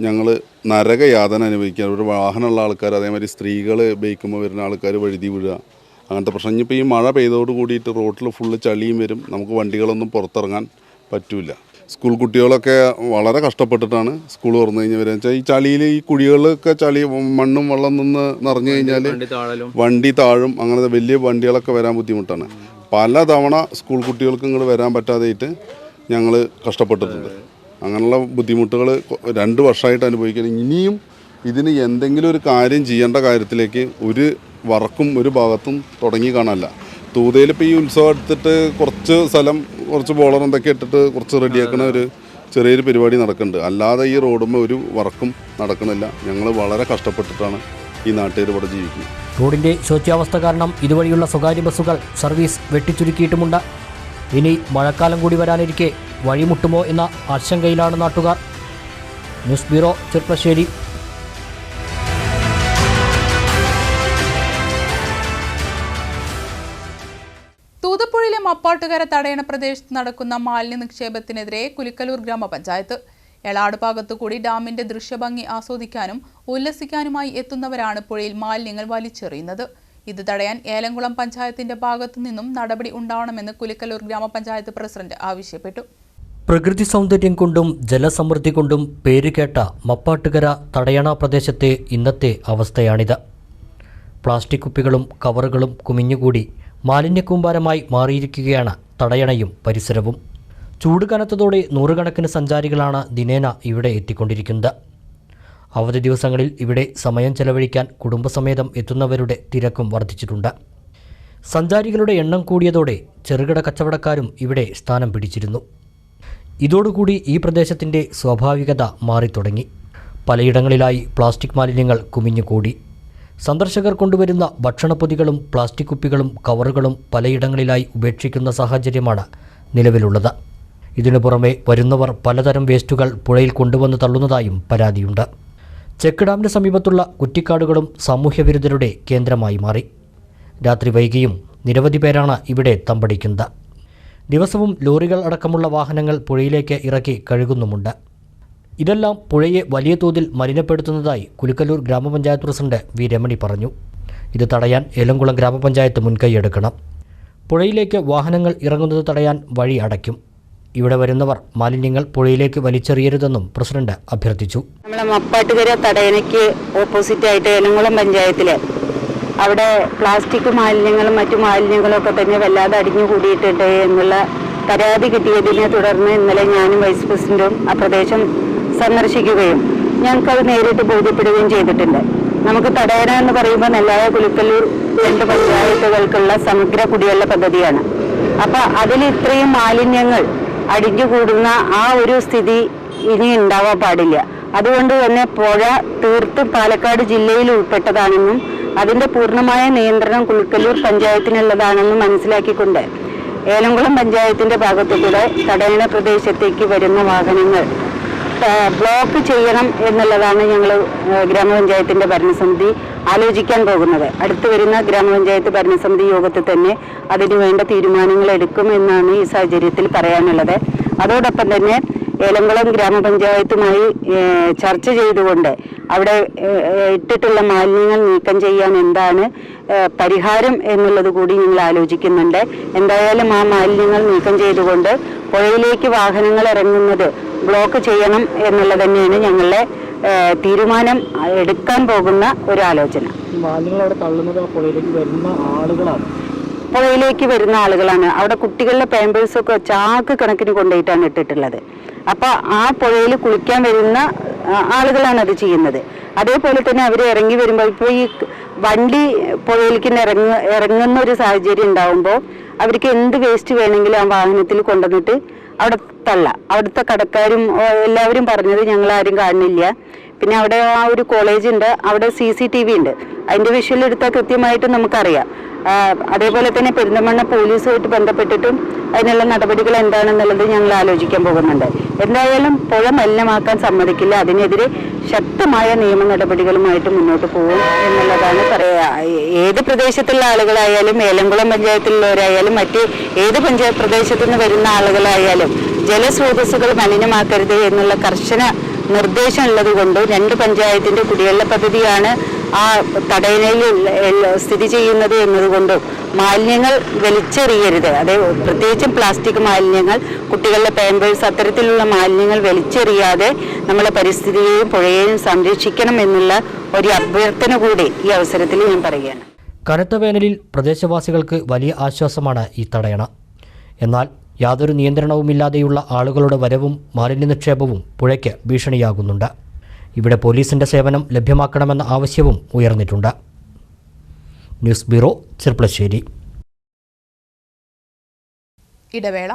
ഞങ്ങൾ നരകയാതന അനുഭവിക്കുക. ഒരു വാഹനമുള്ള ആൾക്കാർ, അതേമാതിരി സ്ത്രീകൾ ബൈക്കുമ്പോൾ വരുന്ന ആൾക്കാർ വഴുതി വീഴുക, അങ്ങനത്തെ പ്രശ്നം. ഇനിയിപ്പോൾ ഈ മഴ പെയ്തോട് കൂടിയിട്ട് റോട്ടിൽ ഫുള്ള് ചളിയും വരും, നമുക്ക് വണ്ടികളൊന്നും പുറത്തിറങ്ങാൻ പറ്റില്ല. സ്കൂൾ കുട്ടികളൊക്കെ വളരെ കഷ്ടപ്പെട്ടിട്ടാണ് സ്കൂൾ തുറന്നു കഴിഞ്ഞാൽ വരിക. വെച്ചാൽ ഈ ചളിയിൽ ഈ കുഴികളൊക്കെ ചളി മണ്ണും വെള്ളം നിന്ന് നിറഞ്ഞു കഴിഞ്ഞാൽ വണ്ടി താഴും. അങ്ങനത്തെ വലിയ വണ്ടികളൊക്കെ വരാൻ ബുദ്ധിമുട്ടാണ്. പല തവണ സ്കൂൾ കുട്ടികൾക്ക് ഇങ്ങോട്ട് വരാൻ പറ്റാതെയായിട്ട് ഞങ്ങൾ കഷ്ടപ്പെട്ടിട്ടുണ്ട്. അങ്ങനെയുള്ള ബുദ്ധിമുട്ടുകൾ 2 വർഷമായിട്ട് അനുഭവിക്കണം. ഇനിയും ഇതിന് എന്തെങ്കിലും ഒരു കാര്യം ചെയ്യേണ്ട കാര്യത്തിലേക്ക് ഒരു വർക്കും ഒരു ഭാഗത്തും തുടങ്ങി കാണാനല്ല. തൂതയിൽ ഇപ്പോൾ ഈ ഉത്സവം എടുത്തിട്ട് കുറച്ച് സ്ഥലം, കുറച്ച് ബോളർ എന്തൊക്കെ ഇട്ടിട്ട് കുറച്ച് റെഡിയാക്കുന്ന ഒരു ചെറിയൊരു പരിപാടി നടക്കുന്നുണ്ട്. അല്ലാതെ ഈ റോഡുമ്പോൾ ഒരു വർക്കും നടക്കണില്ല. ഞങ്ങൾ വളരെ കഷ്ടപ്പെട്ടിട്ടാണ് ഈ നാട്ടുകാർ ഇവിടെ ജീവിക്കുന്നത്. റോഡിൻ്റെ ശോച്യാവസ്ഥ കാരണം ഇതുവഴിയുള്ള സ്വകാര്യ ബസ്സുകൾ സർവീസ് വെട്ടിച്ചുരുക്കിയിട്ടുമുണ്ട്. ഇനി മഴക്കാലം കൂടി വരാനിരിക്കെ വഴിമുട്ടുമോ എന്ന ആശങ്കയിലാണ് നാട്ടുകാർ. News bureau, Cherpulassery. തൂതപ്പുഴയിലെ മപ്പാട്ടുകര തടയണ പ്രദേശത്ത് നടക്കുന്ന മാലിന്യ നിക്ഷേപത്തിനെതിരെ കുലിക്കലൂർ ഗ്രാമപഞ്ചായത്ത്. എളാട് ഭാഗത്തുകൂടി ഡാമിന്റെ ദൃശ്യഭംഗി ആസ്വദിക്കാനും ഉല്ലസിക്കാനുമായി എത്തുന്നവരാണ് പുഴയിൽ മാലിന്യങ്ങൾ വലിച്ചെറിയുന്നത്. ഇത് തടയാൻ ഏലംകുളം പഞ്ചായത്തിന്റെ ഭാഗത്തു നിന്നും നടപടി ഉണ്ടാവണമെന്ന് കുലിക്കലൂർ ഗ്രാമപഞ്ചായത്ത് പ്രസിഡന്റ് ആവശ്യപ്പെട്ടു. പ്രകൃതി സൗന്ദര്യം കൊണ്ടും ജലസമൃദ്ധി കൊണ്ടും പേരുകേട്ട മപ്പാട്ടുകര തടയണ പ്രദേശത്തെ ഇന്നത്തെ അവസ്ഥയാണിത്. പ്ലാസ്റ്റിക് കുപ്പികളും കവറുകളും കുമിഞ്ഞുകൂടി മാലിന്യക്കൂമ്പാരമായി മാറിയിരിക്കുകയാണ് തടയണയും പരിസരവും. ചൂട് കനത്തതോടെ നൂറുകണക്കിന് സഞ്ചാരികളാണ് ദിനേന ഇവിടെ എത്തിക്കൊണ്ടിരിക്കുന്നത്. അവധി ദിവസങ്ങളിൽ ഇവിടെ സമയം ചെലവഴിക്കാൻ കുടുംബസമേതം എത്തുന്നവരുടെ തിരക്കും വർദ്ധിച്ചിട്ടുണ്ട്. സഞ്ചാരികളുടെ എണ്ണം കൂടിയതോടെ ചെറുകിട കച്ചവടക്കാരും ഇവിടെ സ്ഥാനം പിടിച്ചിരുന്നു. ഇതോടുകൂടി ഈ പ്രദേശത്തിൻ്റെ സ്വാഭാവികത മാറിത്തുടങ്ങി. പലയിടങ്ങളിലായി പ്ലാസ്റ്റിക് മാലിന്യങ്ങൾ കുമിഞ്ഞുകൂടി. സന്ദർശകർ കൊണ്ടുവരുന്ന ഭക്ഷണപ്പൊതികളും പ്ലാസ്റ്റിക് കുപ്പികളും കവറുകളും പലയിടങ്ങളിലായി ഉപേക്ഷിക്കുന്ന സാഹചര്യമാണ് നിലവിലുള്ളത്. ഇതിനു പുറമെ വരുന്നവർ പലതരം വേസ്റ്റുകൾ പുഴയിൽ കൊണ്ടുവന്ന് തള്ളുന്നതായും പരാതിയുണ്ട്. ചെക്ക് ഡാമിന് സമീപത്തുള്ള കുറ്റിക്കാടുകളും സാമൂഹ്യവിരുദ്ധരുടെ കേന്ദ്രമായി മാറി. രാത്രി വൈകിയും നിരവധി പേരാണ് ഇവിടെ തമ്പടിക്കുന്നത്. ദിവസവും ലോറികൾ അടക്കമുള്ള വാഹനങ്ങൾ പുഴയിലേക്ക് ഇറക്കി കഴുകുന്നുമുണ്ട്. ഇതെല്ലാം പുഴയെ വലിയ തോതിൽ മലിനപ്പെടുത്തുന്നതായി കുലുക്കല്ലൂർ ഗ്രാമപഞ്ചായത്ത് പ്രസിഡന്റ് വി രമണി പറഞ്ഞു. ഇത് തടയാൻ ഏലംകുളം ഗ്രാമപഞ്ചായത്ത് മുൻകൈയെടുക്കണം. പുഴയിലേക്ക് വാഹനങ്ങൾ ഇറങ്ങുന്നത് തടയാൻ വഴി അടയ്ക്കും. ഇവിടെ വരുന്നവർ മാലിന്യങ്ങൾ പുഴയിലേക്ക് വലിച്ചെറിയരുതെന്നും പ്രസിഡന്റ് അഭ്യർത്ഥിച്ചു. നമ്മളെ മപ്പാട്ടുകര തടയണയ്ക്ക് ഓപ്പോസിറ്റായിട്ട് ഏലംകുളം പഞ്ചായത്തിൽ അവിടെ പ്ലാസ്റ്റിക് മാലിന്യങ്ങളും മറ്റു മാലിന്യങ്ങളും ഒക്കെ തന്നെ വല്ലാതെ അടിഞ്ഞുകൂടിയിട്ടുണ്ട് എന്നുള്ള പരാതി കിട്ടിയതിനെ തുടർന്ന് ഇന്നലെ ഞാനും വൈസ് പ്രസിഡന്റും ആ പ്രദേശം സന്ദർശിക്കുകയും ഞങ്ങൾക്കത് നേരിട്ട് ബോധ്യപ്പെടുകയും ചെയ്തിട്ടുണ്ട്. നമുക്ക് തടയണ എന്ന് പറയുമ്പോൾ നെല്ലായ കുലുക്കല്ലൂർ 2 പഞ്ചായത്തുകൾക്കുള്ള സമഗ്ര കുടിവെള്ള പദ്ധതിയാണ്. അപ്പം അതിൽ ഇത്രയും മാലിന്യങ്ങൾ അടിഞ്ഞുകൂടുന്ന ആ ഒരു സ്ഥിതി ഇനി ഉണ്ടാവാൻ പാടില്ല. അതുകൊണ്ട് തന്നെ പുഴ തീർത്തും പാലക്കാട് ജില്ലയിൽ ഉൾപ്പെട്ടതാണെന്നും അതിൻ്റെ പൂർണ്ണമായ നിയന്ത്രണം കുലുക്കല്ലൂർ പഞ്ചായത്തിനുള്ളതാണെന്നും മനസ്സിലാക്കിക്കൊണ്ട് ഏലംകുളം പഞ്ചായത്തിൻ്റെ ഭാഗത്തുകൂടെ തടയണ പ്രദേശത്തേക്ക് വരുന്ന വാഹനങ്ങൾ ബ്ലോക്ക് ചെയ്യണം എന്നുള്ളതാണ് ഞങ്ങൾ ഗ്രാമപഞ്ചായത്തിൻ്റെ ഭരണസമിതി ആലോചിക്കാൻ പോകുന്നത്. അടുത്ത് വരുന്ന ഗ്രാമപഞ്ചായത്ത് ഭരണസമിതി യോഗത്തിൽ തന്നെ അതിനുവേണ്ട തീരുമാനങ്ങൾ എടുക്കുമെന്നാണ് ഈ സാഹചര്യത്തിൽ പറയാനുള്ളത്. അതോടൊപ്പം തന്നെ ഏലംകുളം ഗ്രാമപഞ്ചായത്തുമായി ചർച്ച ചെയ്തുകൊണ്ട് അവിടെ ഇട്ടിട്ടുള്ള മാലിന്യങ്ങൾ നീക്കം ചെയ്യാൻ എന്താണ് പരിഹാരം എന്നുള്ളത് കൂടി ഞങ്ങൾ ആലോചിക്കുന്നുണ്ട്. എന്തായാലും ആ മാലിന്യങ്ങൾ നീക്കം ചെയ്തുകൊണ്ട് പുഴയിലേക്ക് വാഹനങ്ങൾ ഇറങ്ങുന്നത് ബ്ലോക്ക് ചെയ്യണം എന്നുള്ളത് തന്നെയാണ് ഞങ്ങളുടെ തീരുമാനം എടുക്കാൻ പോകുന്ന ഒരു ആലോചന. മാലിന്യങ്ങൾ അവിടെ തള്ളുന്നത് പുഴയിലേക്ക് വരുന്ന ആളുകളാണ്. പുഴയിലേക്ക് വരുന്ന ആളുകളാണ്. അവിടെ കുട്ടികളുടെ പാമ്പേഴ്സൊക്കെ ചാക്ക് കണക്കിന് കൊണ്ടുപോയിട്ടാണ് ഇട്ടിട്ടുള്ളത്. അപ്പോൾ ആ പുഴയിൽ കുളിക്കാൻ വരുന്ന ആളുകളാണ് അത് ചെയ്യുന്നത്. അതേപോലെ തന്നെ അവർ ഇറങ്ങി വരുമ്പോൾ ഇപ്പോൾ ഈ വണ്ടി പുഴയിലേക്ക് ഇറങ്ങുന്ന ഒരു സാഹചര്യം ഉണ്ടാകുമ്പോൾ അവർക്ക് എന്ത് വേസ്റ്റ് വേണമെങ്കിലും ആ വാഹനത്തിൽ കൊണ്ടുവന്നിട്ട് അവിടെ തള്ളാം. അവിടുത്തെ കടക്കാരും എല്ലാവരും പറഞ്ഞത് ഞങ്ങളാരും കാണുന്നില്ല. പിന്നെ അവിടെ ആ ഒരു കോളേജ് ഉണ്ട്, അവിടെ CCTV ഉണ്ട്. അതിൻ്റെ വിഷ്വൽ എടുത്താൽ കൃത്യമായിട്ട് നമുക്കറിയാം. അതേപോലെ തന്നെ പെരിന്തൽമണ്ണ പോലീസുമായിട്ട് ബന്ധപ്പെട്ടിട്ടും അതിനുള്ള നടപടികൾ എന്താണെന്നുള്ളത് ഞങ്ങൾ ആലോചിക്കാൻ പോകുന്നുണ്ട്. എന്തായാലും പുഴ മലിനമാക്കാൻ സമ്മതിക്കില്ല. അതിനെതിരെ ശക്തമായ നിയമ നടപടികളുമായിട്ട് മുന്നോട്ട് പോകും എന്നുള്ളതാണ് പറയുക. ഏത് പ്രദേശത്തുള്ള ആളുകളായാലും ഏലംകുളം പഞ്ചായത്തിലുള്ളവരായാലും മറ്റ് ഏത് പ്രദേശത്തു നിന്ന് വരുന്ന ആളുകളായാലും ജലസ്രോതസ്സുകൾ മലിനമാക്കരുത് എന്നുള്ള കർശന നിർദ്ദേശം ഉള്ളത് കൊണ്ട് 2 പഞ്ചായത്തിൻ്റെ കുടിവെള്ള പദ്ധതിയാണ് ആ തടയണയിൽ സ്ഥിതി ചെയ്യുന്നത് എന്നതുകൊണ്ടും മാലിന്യങ്ങൾ വലിച്ചെറിയരുത്. അതേ പ്രത്യേകിച്ചും പ്ലാസ്റ്റിക് മാലിന്യങ്ങൾ, കുട്ടികളുടെ പാമ്പേഴ്സ്, അത്തരത്തിലുള്ള മാലിന്യങ്ങൾ വലിച്ചെറിയാതെ നമ്മളെ പരിസ്ഥിതിയെയും പുഴയെയും സംരക്ഷിക്കണം എന്നുള്ള ഒരു അഭ്യർത്ഥന കൂടി ഈ അവസരത്തിൽ ഞാൻ പറയുകയാണ്. കനത്ത വേനലിൽ പ്രദേശവാസികൾക്ക് വലിയ ആശ്വാസമാണ് ഈ തടയണ. എന്നാൽ യാതൊരു നിയന്ത്രണവുമില്ലാതെയുള്ള ആളുകളുടെ വരവും മാലിന്യ നിക്ഷേപവും പുഴയ്ക്ക് ഭീഷണിയാകുന്നുണ്ട്. ഇവിടെ പോലീസിൻ്റെ സേവനം ലഭ്യമാക്കണമെന്ന ആവശ്യവും ഉയർന്നിട്ടുണ്ട്. News bureau, Cherpulassery. ഇടവേള.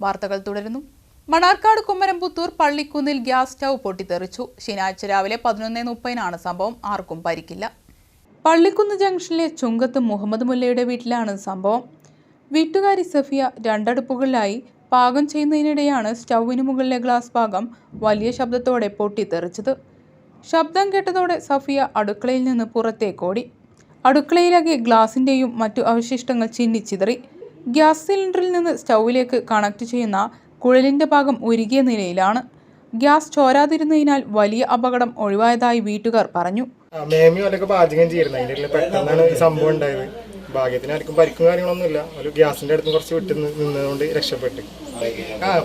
വാർത്തകൾ തുടരുന്നു. മണാർക്കാട് കുമരംപുത്തൂർ പള്ളിക്കുന്നിൽ ഗ്യാസ് സ്റ്റൗ പൊട്ടിത്തെറിച്ചു. ശനിയാഴ്ച രാവിലെ 11:30 സംഭവം. ആർക്കും പരിക്കില്ല. പള്ളിക്കുന്ന് ജംഗ്ഷനിലെ ചുങ്കത്ത് മുഹമ്മദ് മുല്ലയുടെ വീട്ടിലാണ് സംഭവം. വീട്ടുകാരി സഫിയ 2 അടുപ്പുകളിലായി പാകം ചെയ്യുന്നതിനിടെയാണ് സ്റ്റൗവിന് മുകളിലെ ഗ്ലാസ് ഭാഗം വലിയ ശബ്ദത്തോടെ പൊട്ടിത്തെറിച്ചത്. ശബ്ദം കേട്ടതോടെ സഫിയ അടുക്കളയിൽ നിന്ന് പുറത്തേക്കോടി. അടുക്കളയിലാകെ ഗ്ലാസിൻ്റെയും മറ്റു അവശിഷ്ടങ്ങൾ ചിന്നിച്ചിതറി. ഗ്യാസ് സിലിണ്ടറിൽ നിന്ന് സ്റ്റൗവിലേക്ക് കണക്ട് ചെയ്യുന്ന കുഴലിൻ്റെ ഭാഗം ഉരുകിയ നിലയിലാണ്. ഗ്യാസ് ചോരാതിരുന്നതിനാൽ വലിയ അപകടം ഒഴിവായതായി വീട്ടുകാർ പറഞ്ഞു. മേമി പോലൊക്കെ പാചകം ചെയ്യുന്നത് അതിൻ്റെ പെട്ടെന്നാണ് ഈ സംഭവം ഉണ്ടായത്. ഭാഗ്യത്തിന് ആർക്കും പരിക്കും കാര്യങ്ങളൊന്നുമില്ല. ഒരു ഗ്യാസിൻ്റെ അടുത്ത് കുറച്ച് വിട്ട് നിന്നതുകൊണ്ട് രക്ഷപ്പെട്ട്.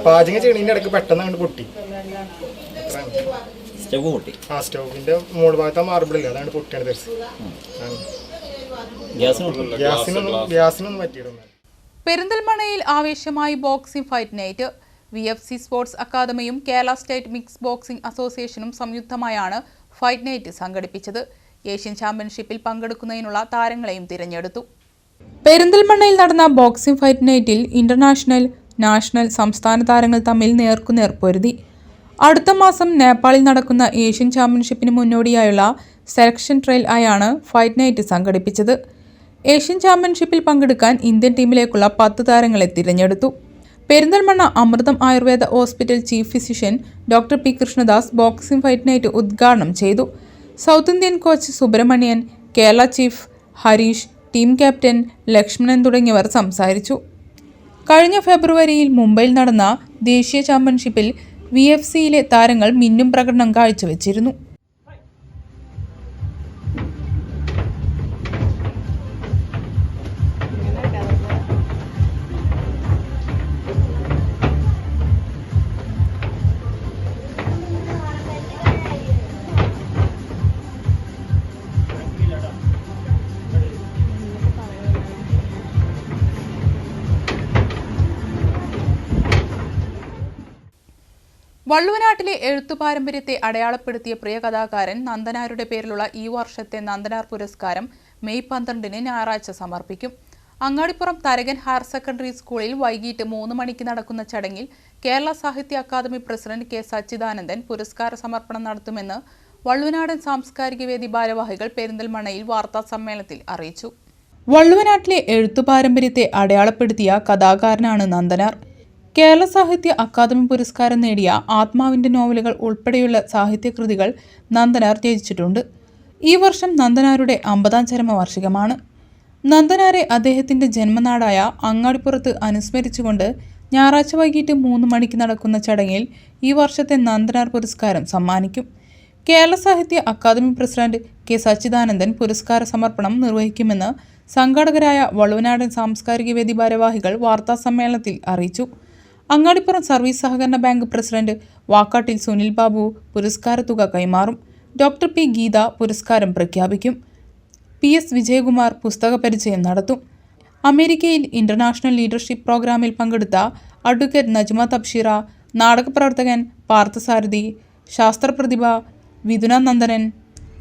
പാചകം ചെയ്യണതിൻ്റെ ഇടയ്ക്ക് പെട്ടെന്ന് അങ്ങോട്ട് പൊട്ടി. സ്റ്റൗവിൻ്റെ മോൾ ഭാഗത്ത് മാർബിളില്ല, അതാണ് പൊട്ടിയാണ് തെറിച്ചത്. ഗ്യാസിനൊന്നും പറ്റിയിടുന്നു. പെരിന്തൽമണ്ണയിൽ ആവേശമായി boxing fight night. VFC sports അക്കാദമിയും കേരള സ്റ്റേറ്റ് മിക്സ് ബോക്സിംഗ് അസോസിയേഷനും സംയുക്തമായാണ് ഫൈറ്റ് നൈറ്റ് സംഘടിപ്പിച്ചത്. ഏഷ്യൻ ചാമ്പ്യൻഷിപ്പിൽ പങ്കെടുക്കുന്നതിനുള്ള താരങ്ങളെയും തിരഞ്ഞെടുത്തു. പെരിന്തൽമണ്ണയിൽ നടന്ന ബോക്സിംഗ് ഫൈറ്റ് നൈറ്റിൽ ഇന്റർനാഷണൽ, നാഷണൽ, സംസ്ഥാന താരങ്ങൾ തമ്മിൽ നേർക്കുനേർ പൊരുതി. അടുത്ത മാസം നേപ്പാളിൽ നടക്കുന്ന ഏഷ്യൻ ചാമ്പ്യൻഷിപ്പിന് മുന്നോടിയായുള്ള സെലക്ഷൻ ട്രയൽ ആയാണ് ഫൈറ്റ് നൈറ്റ് സംഘടിപ്പിച്ചത്. ഏഷ്യൻ ചാമ്പ്യൻഷിപ്പിൽ പങ്കെടുക്കാൻ ഇന്ത്യൻ ടീമിലേക്കുള്ള 10 താരങ്ങളെ തിരഞ്ഞെടുത്തു. Perinthalmanna Amritham Ayurveda hospital chief physician doctor P Krishnadas boxing fight night ഉദ്ഘാടനം ചെയ്തു. South Indian coach Subramanian, Kerala chief Harish, team captain Lakshmanan തുടങ്ങിയവർ സംസാരിച്ചു. കഴിഞ്ഞ ഫെബ്രുവരിയിൽ മുംബൈയിൽ നടന്ന ദേശീയ ചാമ്പ്യൻഷിപ്പിൽ VFCയിലെ താരങ്ങൾ മിന്നും പ്രകടനം കാഴ്ചവെച്ചിരുന്നു. വള്ളുവനാട്ടിലെ എഴുത്തു പാരമ്പര്യത്തെ അടയാളപ്പെടുത്തിയ പ്രിയ കഥാകാരൻ നന്ദനാരുടെ പേരിലുള്ള ഈ വർഷത്തെ നന്ദനാർ പുരസ്കാരം മെയ് 12-ന് ഞായറാഴ്ച സമർപ്പിക്കും. അങ്ങാടിപ്പുറം തരകൻ ഹയർ സെക്കൻഡറി സ്കൂളിൽ വൈകിട്ട് 3 മണിക്ക് നടക്കുന്ന ചടങ്ങിൽ കേരള സാഹിത്യ അക്കാദമി പ്രസിഡന്റ് K. സച്ചിദാനന്ദൻ പുരസ്കാര സമർപ്പണം നടത്തുമെന്ന് വള്ളുവനാടൻ സാംസ്കാരിക വേദി ഭാരവാഹികൾ പെരിന്തൽമണ്ണയിൽ വാർത്താസമ്മേളനത്തിൽ അറിയിച്ചു. വള്ളുവനാട്ടിലെ എഴുത്തു പാരമ്പര്യത്തെ അടയാളപ്പെടുത്തിയ കഥാകാരനാണ് നന്ദനാർ. കേരള സാഹിത്യ അക്കാദമി പുരസ്കാരം നേടിയ ആത്മാവിൻ്റെ നോവലുകൾ ഉൾപ്പെടെയുള്ള സാഹിത്യകൃതികൾ നന്ദനാർ രചിച്ചിട്ടുണ്ട്. ഈ വർഷം നന്ദനാരുടെ 50ാം ചരമവാർഷികമാണ്. നന്ദനാരെ അദ്ദേഹത്തിൻ്റെ ജന്മനാടായ അങ്ങാടിപ്പുറത്ത് അനുസ്മരിച്ചുകൊണ്ട് ഞായറാഴ്ച വൈകിട്ട് 3 മണിക്ക് നടക്കുന്ന ചടങ്ങിൽ ഈ വർഷത്തെ നന്ദനാർ പുരസ്കാരം സമ്മാനിക്കും. കേരള സാഹിത്യ അക്കാദമി പ്രസിഡന്റ് K. സച്ചിദാനന്ദൻ പുരസ്കാര സമർപ്പണം നിർവഹിക്കുമെന്ന് സംഘാടകരായ വള്ളുവനാടൻ സാംസ്കാരിക വേദി ഭാരവാഹികൾ വാർത്താസമ്മേളനത്തിൽ അറിയിച്ചു. അങ്ങാടിപ്പുറം സർവീസ് സഹകരണ ബാങ്ക് പ്രസിഡന്റ് വാക്കാട്ടിൽ സുനിൽ ബാബു പുരസ്കാര തുക കൈമാറും. Doctor P. ഗീത പുരസ്കാരം പ്രഖ്യാപിക്കും. PS. വിജയകുമാർ പുസ്തക പരിചയം നടത്തും. അമേരിക്കയിൽ ഇന്റർനാഷണൽ ലീഡർഷിപ്പ് പ്രോഗ്രാമിൽ പങ്കെടുത്ത അഡ്വക്കേറ്റ് നജ്മ തബ്ഷീറ, നാടകപ്രവർത്തകൻ പാർത്ഥസാരഥി, ശാസ്ത്രപ്രതിഭ വിതുന നന്ദനൻ,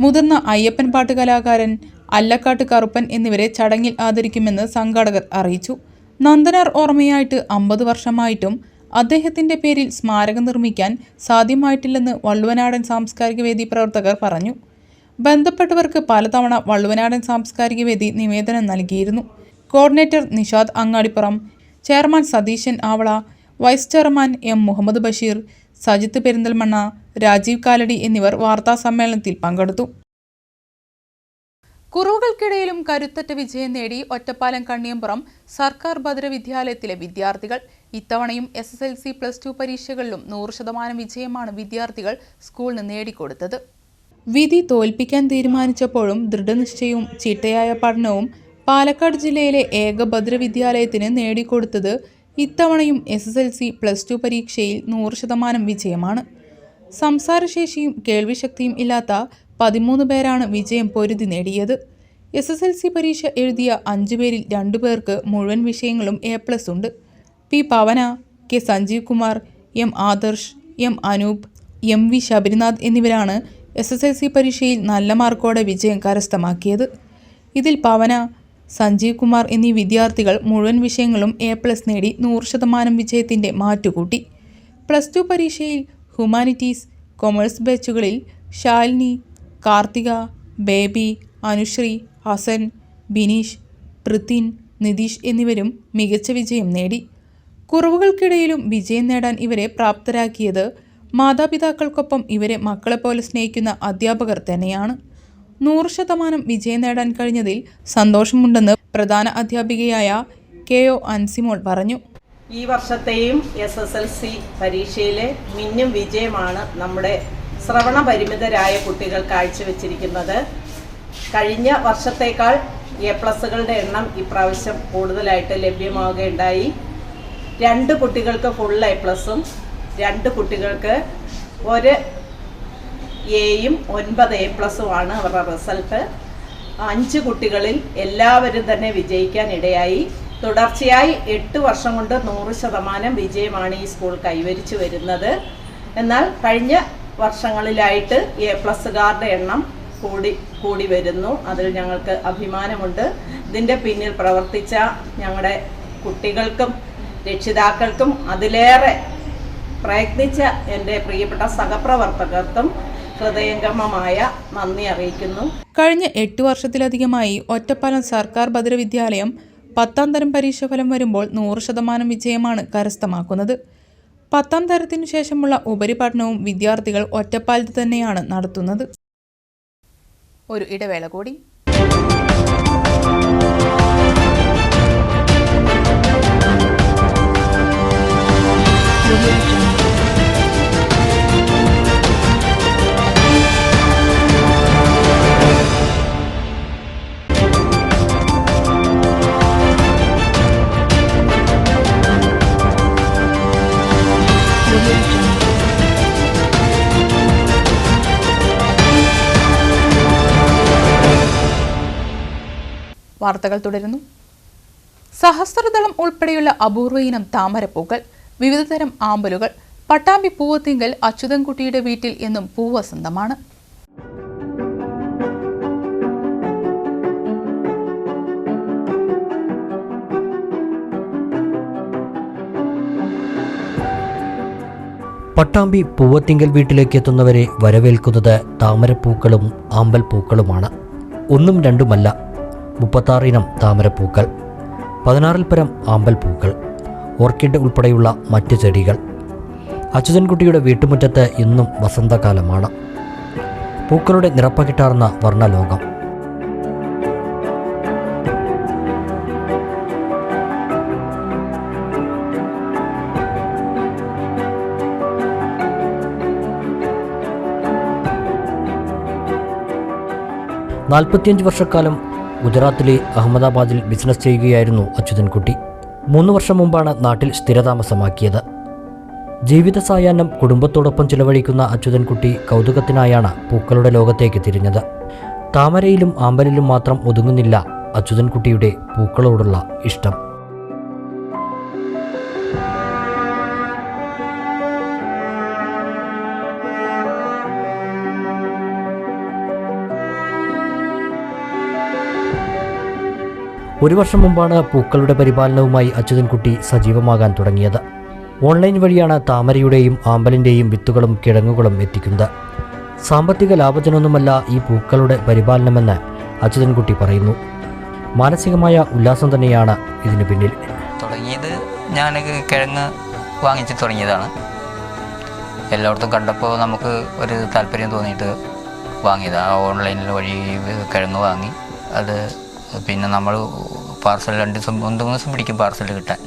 മുതിർന്ന അയ്യപ്പൻ പാട്ട് കലാകാരൻ അല്ലക്കാട്ട് കറുപ്പൻ എന്നിവരെ ചടങ്ങിൽ ആദരിക്കുമെന്ന് സംഘാടകർ അറിയിച്ചു. നന്ദനാർ ഓർമ്മയായിട്ട് 50 വർഷമായിട്ടും അദ്ദേഹത്തിൻ്റെ പേരിൽ സ്മാരകം നിർമ്മിക്കാൻ സാധ്യമായിട്ടില്ലെന്ന് വള്ളുവനാടൻ സാംസ്കാരിക വേദി പ്രവർത്തകർ പറഞ്ഞു. ബന്ധപ്പെട്ടവർക്ക് പലതവണ വള്ളുവനാടൻ സാംസ്കാരിക വേദി നിവേദനം നൽകിയിരുന്നു. Coordinator Nishad Angadipuram, chairman Satheesan Avala, vice chairman M. Muhammad Basheer, Sajith Perinthalmanna, Rajeev Kalady എന്നിവർ വാർത്താസമ്മേളനത്തിൽ പങ്കെടുത്തു. കുറവുകൾക്കിടയിലും കരുത്തറ്റ വിജയം നേടി ഒറ്റപ്പാലം കണ്ണിയമ്പുറം സർക്കാർ ഭദ്ര വിദ്യാലയത്തിലെ വിദ്യാർത്ഥികൾ. ഇത്തവണയും SSLC +2 പരീക്ഷകളിലും 100% വിജയമാണ് വിദ്യാർത്ഥികൾ സ്കൂളിന് നേടിക്കൊടുത്തത്. വിധി തോൽപ്പിക്കാൻ തീരുമാനിച്ചപ്പോഴും ദൃഢനിശ്ചയവും ചിട്ടയായ പഠനവും പാലക്കാട് ജില്ലയിലെ ഏക ഭദ്ര വിദ്യാലയത്തിന് നേടിക്കൊടുത്തത് ഇത്തവണയും SSLC +2 പരീക്ഷയിൽ 100% വിജയമാണ്. സംസാരശേഷിയും കേൾവിശക്തിയും ഇല്ലാത്ത 13 പേരാണ് വിജയം പൊരുതി നേടിയത്. SSLC പരീക്ഷ എഴുതിയ 5 പേരിൽ 2 പേർക്ക് മുഴുവൻ വിഷയങ്ങളും A+ ഉണ്ട്. P. പവന, K. Sanjeev Kumar, M. Adarsh, M. Anoop, MV Sabarinath എന്നിവരാണ് SSLC പരീക്ഷയിൽ നല്ല മാർക്കോടെ വിജയം കരസ്ഥമാക്കിയത്. ഇതിൽ പവന, സഞ്ജീവ് കുമാർ എന്നീ വിദ്യാർത്ഥികൾ മുഴുവൻ വിഷയങ്ങളും A+ നേടി 100% വിജയത്തിൻ്റെ മാറ്റുകൂട്ടി. +2 പരീക്ഷയിൽ ഹ്യൂമാനിറ്റീസ്, കൊമേഴ്സ് ബാച്ചുകളിൽ ശാലിനി, കാർത്തിക, ബേബി, അനുശ്രീ, ഹസൻ, ബിനീഷ്, പൃഥിൻ, നിതീഷ് എന്നിവരും മികച്ച വിജയം നേടി. കുറവുകൾക്കിടയിലും വിജയം നേടാൻ ഇവരെ പ്രാപ്തരാക്കിയത് മാതാപിതാക്കൾക്കൊപ്പം ഇവരെ മക്കളെപ്പോലെ സ്നേഹിക്കുന്ന അധ്യാപകർ തന്നെയാണ്. 100% വിജയം നേടാൻ കഴിഞ്ഞതിൽ സന്തോഷമുണ്ടെന്ന് പ്രധാന അധ്യാപികയായ KO അൻസിമോൾ പറഞ്ഞു. ഈ വർഷത്തെയും SSLC പരീക്ഷയിലെ മിന്നും വിജയമാണ് നമ്മുടെ ശ്രവണ പരിമിതരായ കുട്ടികൾ കാഴ്ചവെച്ചിരിക്കുന്നത്. കഴിഞ്ഞ വർഷത്തേക്കാൾ A+കളുടെ എണ്ണം ഇപ്രാവശ്യം കൂടുതലായിട്ട് ലഭ്യമാവുകയുണ്ടായി. 2 കുട്ടികൾക്ക് ഫുൾ A+ഉം 2 കുട്ടികൾക്ക് 1 Aയും 9 A+ഉമാണ് അവരുടെ റിസൾട്ട്. 5 കുട്ടികളിൽ എല്ലാവരും തന്നെ വിജയിക്കാൻ ഇടയായി. തുടർച്ചയായി 8 വർഷം കൊണ്ട് 100% വിജയമാണ് ഈ സ്കൂൾ കൈവരിച്ചു വരുന്നത്. എന്നാൽ കഴിഞ്ഞ വർഷങ്ങളിലായിട്ട് A+കാരുടെ എണ്ണം കൂടി വരുന്നു. അതിൽ ഞങ്ങൾക്ക് അഭിമാനമുണ്ട്. ഇതിൻ്റെ പിന്നിൽ പ്രവർത്തിച്ച ഞങ്ങളുടെ കുട്ടികൾക്കും രക്ഷിതാക്കൾക്കും അതിലേറെ പ്രയത്നിച്ച എൻ്റെ പ്രിയപ്പെട്ട സഹപ്രവർത്തകർക്കും ഹൃദയംഗമമായ നന്ദി അറിയിക്കുന്നു. കഴിഞ്ഞ 8 വർഷത്തിലധികമായി ഒറ്റപ്പാലം സർക്കാർ ഭദ്രവിദ്യാലയം 10ാം തരം പരീക്ഷാഫലം വരുമ്പോൾ 100% വിജയമാണ് കരസ്ഥമാക്കുന്നത്. 10ാം തരത്തിനു ശേഷമുള്ള ഉപരിപഠനവും വിദ്യാർത്ഥികൾ ഒറ്റപ്പാലത്ത് തന്നെയാണ് നടത്തുന്നത്. ഒരു ഇടവേള കൂടി. വാർത്തകൾ തുടരുന്നു. സഹസ്രദളം ഉൾപ്പെടെയുള്ള അപൂർവ ഇനം താമരപ്പൂക്കൾ, വിവിധതരം ആമ്പലുകൾ, പട്ടാമ്പി പൂവത്തിങ്കൽ അച്യുതൻകുട്ടിയുടെ വീട്ടിൽ എന്നും പൂവസന്തമാണ്. പട്ടാമ്പി പൂവത്തിങ്കൽ വീട്ടിലേക്ക് എത്തുന്നവരെ വരവേൽക്കുന്നത് താമരപ്പൂക്കളും ആമ്പൽപ്പൂക്കളുമാണ്. ഒന്നും രണ്ടുമല്ല, 36 ഇനം താമരപ്പൂക്കൾ, 16-ൽ പരം ആമ്പൽപ്പൂക്കൾ, ഓർക്കിഡ് ഉൾപ്പെടെയുള്ള മറ്റ് ചെടികൾ. അച്യുതൻകുട്ടിയുടെ വീട്ടുമുറ്റത്ത് ഇന്നും വസന്തകാലമാണ്. പൂക്കളുടെ നിറപ്പകിട്ടാർന്ന വർണ്ണലോകം. നാൽപ്പത്തിയഞ്ച് വർഷക്കാലം ഗുജറാത്തിലെ അഹമ്മദാബാദിൽ ബിസിനസ് ചെയ്യുകയായിരുന്നു അച്യുതൻകുട്ടി. 3 വർഷം മുമ്പാണ് നാട്ടിൽ സ്ഥിരതാമസമാക്കിയത്. ജീവിത സായാഹ്നം കുടുംബത്തോടൊപ്പം ചിലവഴിക്കുന്ന അച്യുതൻകുട്ടി കൗതുകത്തിനായാണ് പൂക്കളുടെ ലോകത്തേക്ക് തിരിഞ്ഞത്. താമരയിലും ആമ്പലിലും മാത്രം ഒതുങ്ങുന്നില്ല അച്യുതൻകുട്ടിയുടെ പൂക്കളോടുള്ള ഇഷ്ടം. ഒരു വർഷം മുമ്പാണ് പൂക്കളുടെ പരിപാലനവുമായി അച്യുതൻകുട്ടി സജീവമാകാൻ തുടങ്ങിയത്. ഓൺലൈൻ വഴിയാണ് താമരയുടെയും ആമ്പലിൻ്റെയും വിത്തുകളും കിഴങ്ങുകളും എത്തിക്കുന്നത്. സാമ്പത്തിക ലാഭജനൊന്നുമല്ല ഈ പൂക്കളുടെ പരിപാലനമെന്ന് അച്യുതൻകുട്ടി പറയുന്നു. മാനസികമായ ഉല്ലാസം തന്നെയാണ് ഇതിന് പിന്നിൽ. തുടങ്ങിയത് ഞാൻ കിഴങ്ങ് വാങ്ങിച്ച് തുടങ്ങിയതാണ്. എല്ലായിടത്തും കണ്ടപ്പോൾ നമുക്ക് ഒരു താല്പര്യം തോന്നിയിട്ട് വാങ്ങിയതാണ്. ഓൺലൈനിൽ വഴി കിഴങ്ങ് വാങ്ങി അത് പിന്നെ നമ്മൾ പാർസൽ 2 ദിവസം 3 ദിവസം പിടിക്കും പാർസൽ കിട്ടാൻ.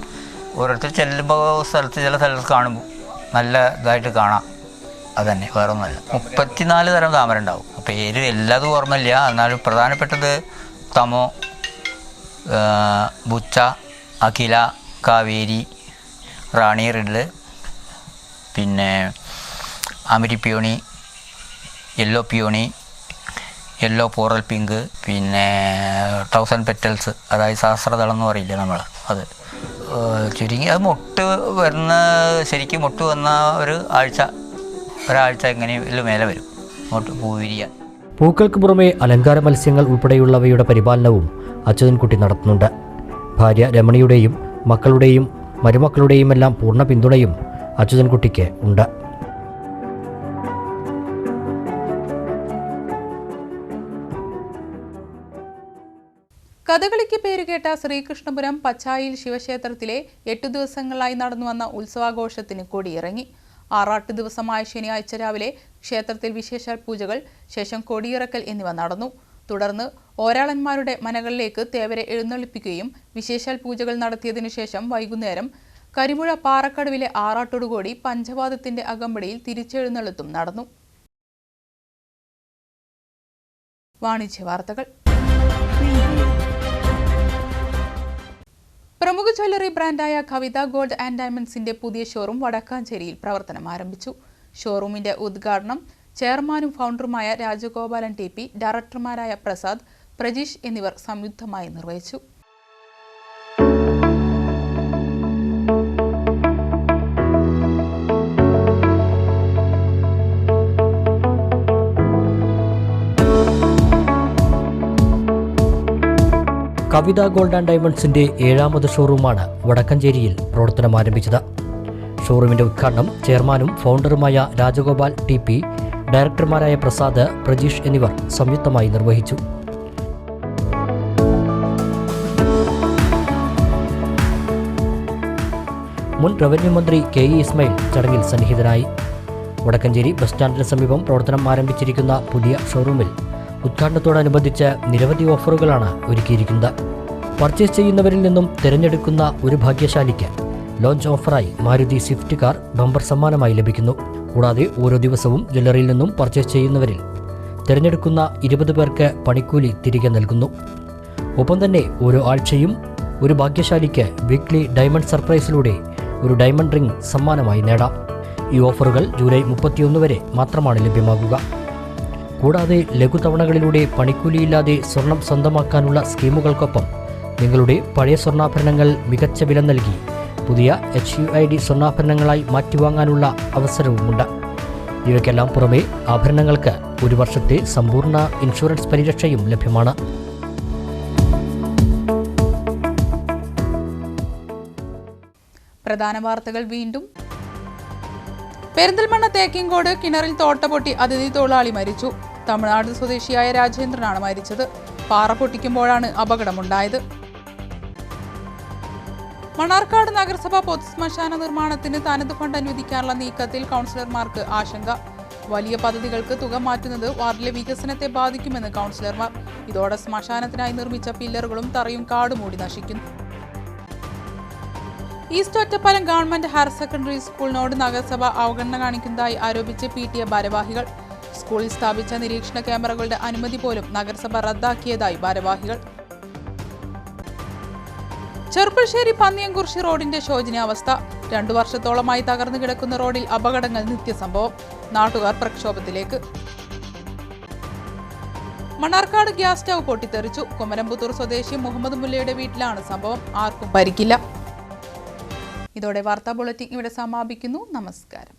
ഓരോരുത്തർ ചെല്ലുമ്പോൾ ചില സ്ഥലത്ത് കാണുമ്പോൾ നല്ല ഇതായിട്ട് കാണാം. അതന്നെ, വേറെ ഒന്നുമല്ല. 34 തരം താമര ഉണ്ടാവും. പേര് എല്ലാതും ഓർമ്മയില്ല, എന്നാലും പ്രധാനപ്പെട്ടത് തമോ, ബുച്ച, അഖില, കാവേരി, റാണി റെഡ്, പിന്നെ അമരി പിയോണി, യെല്ലോ പിയോണി, യെല്ലോ പോറൽ പിങ്ക്, പിന്നെ 1000 പെറ്റൽസ്, അതായത് സഹസ്രദളം എന്ന് പറയില്ലേ നമ്മൾ, അത് ചുരുങ്ങി. അത് മൊട്ട് വരുന്ന, ശരിക്കും മൊട്ട് വന്ന ഒരാഴ്ച എങ്ങനെയും മേലെ വരും മൊട്ട് പൂ വിരിയാൻ. പൂക്കൾക്ക് പുറമെ അലങ്കാര മത്സ്യങ്ങൾ ഉൾപ്പെടെയുള്ളവയുടെ പരിപാലനവും അച്യുതൻകുട്ടി നടത്തുന്നുണ്ട്. ഭാര്യ രമണിയുടെയും മക്കളുടെയും മരുമക്കളുടെയും എല്ലാം പൂർണ്ണ പിന്തുണയും അച്യുതൻകുട്ടിക്ക് ഉണ്ട്. കഥകളിക്ക് പേരുകേട്ട ശ്രീകൃഷ്ണപുരം പച്ചായിൽ ശിവക്ഷേത്രത്തിലെ 8 ദിവസങ്ങളായി നടന്നുവന്ന ഉത്സവാഘോഷത്തിന് കൊടിയിറങ്ങി. ആറാട്ട് ദിവസമായ ശനിയാഴ്ച രാവിലെ ക്ഷേത്രത്തിൽ വിശേഷാൽ പൂജകൾ, ശേഷം കൊടിയിറക്കൽ എന്നിവ നടന്നു. തുടർന്ന് ഓരാളന്മാരുടെ മനകളിലേക്ക് തേവരെ എഴുന്നള്ളിപ്പിക്കുകയും വിശേഷാൽ പൂജകൾ നടത്തിയതിനു ശേഷം വൈകുന്നേരം കരിമുഴ പാറക്കടവിലെ ആറാട്ടോടുകൂടി പഞ്ചവാദത്തിന്റെ അകമ്പടിയിൽ തിരിച്ചെഴുന്നള്ളത്തും നടന്നു. വാണിജ്യ വാർത്തകൾ. പ്രമുഖ ജ്വല്ലറി ബ്രാൻഡായ കവിത ഗോൾഡ് ആൻഡ് ഡയമണ്ട്സിന്റെ പുതിയ ഷോറൂം വടക്കാഞ്ചേരിയിൽ പ്രവർത്തനം ആരംഭിച്ചു. ഷോറൂമിന്റെ ഉദ്ഘാടനം ചെയർമാനും ഫൗണ്ടറുമായ രാജഗോപാലൻ ടി.പി, ഡയറക്ടർമാരായ പ്രസാദ്, പ്രജീഷ് എന്നിവർ സംയുക്തമായി നിർവഹിച്ചു. കവിത ഗോൾഡ് ആൻഡ് ഡയമണ്ട്സിന്റെ 7ാമത് ഷോറൂമാണ് വടക്കഞ്ചേരിയിൽ പ്രവർത്തനം ആരംഭിച്ചത്. ഷോറൂമിന്റെ ഉദ്ഘാടനം ചെയർമാനും ഫൗണ്ടറുമായ രാജഗോപാൽ ടി.പി, ഡയറക്ടർമാരായ പ്രസാദ്, പ്രജീഷ് എന്നിവർ സംയുക്തമായി നിർവഹിച്ചു. മുൻ റവന്യൂ മന്ത്രി കെ.ഇ. ഇസ്മായിൽ ചടങ്ങിൽ സന്നിഹിതനായി. വടക്കഞ്ചേരി ബസ് സ്റ്റാൻഡിന് സമീപം പ്രവർത്തനം ആരംഭിച്ചിരിക്കുന്ന പുതിയ ഷോറൂമിൽ ഉദ്ഘാടനത്തോടനുബന്ധിച്ച് നിരവധി ഓഫറുകളാണ് ഒരുക്കിയിരിക്കുന്നത്. പർച്ചേസ് ചെയ്യുന്നവരിൽ നിന്നും തിരഞ്ഞെടുക്കുന്ന ഒരു ഭാഗ്യശാലിക്ക് ലോഞ്ച് ഓഫറായി മാരുതി സ്വിഫ്റ്റ് കാർ ബമ്പർ സമ്മാനമായി ലഭിക്കുന്നു. കൂടാതെ ഓരോ ദിവസവും ജ്വല്ലറിയിൽ നിന്നും പർച്ചേസ് ചെയ്യുന്നവരിൽ തിരഞ്ഞെടുക്കുന്ന 20 പേർക്ക് പണിക്കൂലി തിരികെ നൽകുന്നു. ഒപ്പം തന്നെ ഓരോ ആഴ്ചയും ഒരു ഭാഗ്യശാലിക്ക് വീക്ക്ലി ഡയമണ്ട് സർപ്രൈസിലൂടെ ഒരു ഡയമണ്ട് റിംഗ് സമ്മാനമായി നേടാം. ഈ ഓഫറുകൾ ജൂലൈ 31 വരെ മാത്രമാണ് ലഭ്യമാകുക. കൂടാതെ ലഘുതവണകളിലൂടെ പണിക്കൂലിയില്ലാതെ സ്വർണം സ്വന്തമാക്കാനുള്ള സ്കീമുകൾക്കൊപ്പം നിങ്ങളുടെ പഴയ സ്വർണ്ണാഭരണങ്ങൾ മികച്ച വില നൽകി പുതിയ HUID സ്വർണ്ണാഭരണങ്ങളായി മാറ്റിവാങ്ങാനുള്ള അവസരവുമുണ്ട്. ഇവയ്ക്കെല്ലാം പുറമെ ആഭരണങ്ങൾക്ക് 1 വർഷത്തെ സമ്പൂർണ്ണ ഇൻഷുറൻസ് പരിരക്ഷയും ലഭ്യമാണ്. പ്രധാന വാർത്തകൾ വീണ്ടും. പെരിന്തൽമണ്ണ തേക്കിൻകോട് കിണറിൽ തോട്ട പൊട്ടി അതിഥി തൊഴിലാളി മരിച്ചു. തമിഴ്നാട് സ്വദേശിയായ രാജേന്ദ്രനാണ് മരിച്ചത്. പാറ പൊട്ടിക്കുമ്പോഴാണ് അപകടമുണ്ടായത്. മണ്ണാർക്കാട് നഗരസഭ പൊതുശ്മശാന നിർമ്മാണത്തിന് തനത് ഫണ്ട് അനുവദിക്കാനുള്ള നീക്കത്തിൽ കൗൺസിലർമാർക്ക് ആശങ്ക. വലിയ പദ്ധതികൾക്ക് തുക മാറ്റുന്നത് വാർഡിലെ വികസനത്തെ ബാധിക്കുമെന്ന് കൗൺസിലർമാർ. ഇതോടെ ശ്മശാനത്തിനായി നിർമ്മിച്ച പില്ലറുകളും തറയും കാടുമൂടി നശിക്കുന്നു. East Ottapalam government higher secondary സ്കൂളിനോട് നഗരസഭ അവഗണന കാണിക്കുന്നതായി ആരോപിച്ച് PTA ഭാരവാഹികൾ. സ്കൂളിൽ സ്ഥാപിച്ച നിരീക്ഷണ ക്യാമറകളുടെ അനുമതി പോലും നഗരസഭ റദ്ദാക്കിയതായി ഭാരവാഹികൾ. ചെറുപ്പശ്ശേരി പന്നിയംകുറിശി റോഡിന്റെ ശോചനീയാവസ്ഥ. 2 വർഷത്തോളമായി തകർന്നു കിടക്കുന്ന റോഡിൽ അപകടങ്ങൾ നിത്യസംഭവം. നാട്ടുകാർ പ്രക്ഷോഭത്തിലേക്ക്. മണ്ണാർക്കാട് ഗ്യാസ് സ്റ്റൗ പൊട്ടിത്തെറിച്ചു. കുമരംപുത്തൂർ സ്വദേശി മുഹമ്മദ് മുല്ലയുടെ വീട്ടിലാണ് സംഭവം. ആർക്കും പരിക്കില്ല. ഇതോടെ വാർത്താ ബുള്ളറ്റിൻ ഇവിടെ സമാപിക്കുന്നു. നമസ്കാരം.